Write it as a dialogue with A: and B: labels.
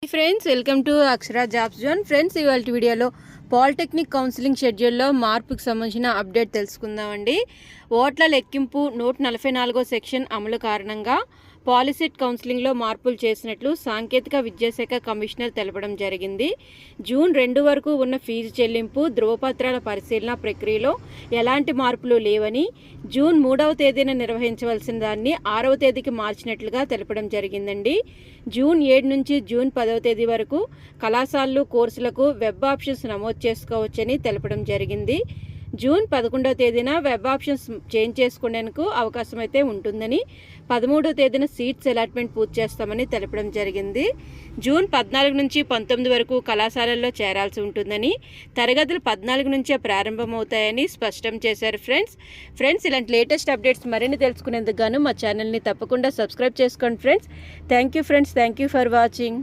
A: Friends, welcome to Akshara jobs zone. Friends, ఇవాళ వీడియోలో polytechnic counselling షెడ్యూల్లో మార్పుకు సంబంధించిన అప్డేట్ తెలుసుకుందామండి. ఓట్ల లెక్కింపు 144 సెక్షన్ అమలు కారణంగా పాలిసెట్ కౌన్సిలింగ్లో మార్పులు చేసినట్లు సాంకేతిక విద్యాశాఖ కమిషనర్ తెలపడం జరిగింది. జూన్ 2 వరకు ఉన్న ఫీజు చెల్లింపు, ధృవపత్రాల పరిశీలన ప్రక్రియలో ఎలాంటి మార్పులు లేవని, జూన్ 3వ తేదీన నిర్వహించవలసిన దాన్ని 6వ తేదీకి మార్చినట్లుగా తెలపడం జరిగిందండి. జూన్ 7 నుంచి జూన్ 10వ తేదీ వరకు కళాశాలలు, కోర్సులకు వెబ్ ఆప్షన్స్ నమోదు చేసుకోవచ్చని తెలపడం జరిగింది. జూన్ 11వ తేదీన వెబ్ ఆప్షన్స్ చేంజ్ చేసుకునేందుకు అవకాశం అయితే ఉంటుందని, 13వ తేదీన సీట్స్ అలాట్మెంట్ పూర్తి చేస్తామని తెలపడం జరిగింది. జూన్ 14 నుంచి 19 వరకు కళాశాలల్లో చేరాల్సి ఉంటుందని, తరగతులు 14 నుంచే ప్రారంభమవుతాయని స్పష్టం చేశారు. ఫ్రెండ్స్, ఇలాంటి లేటెస్ట్ అప్డేట్స్ మరిన్ని తెలుసుకునేందుకు గాను మా ఛానల్ని తప్పకుండా సబ్స్క్రైబ్ చేసుకోండి. Friends, thank you for watching.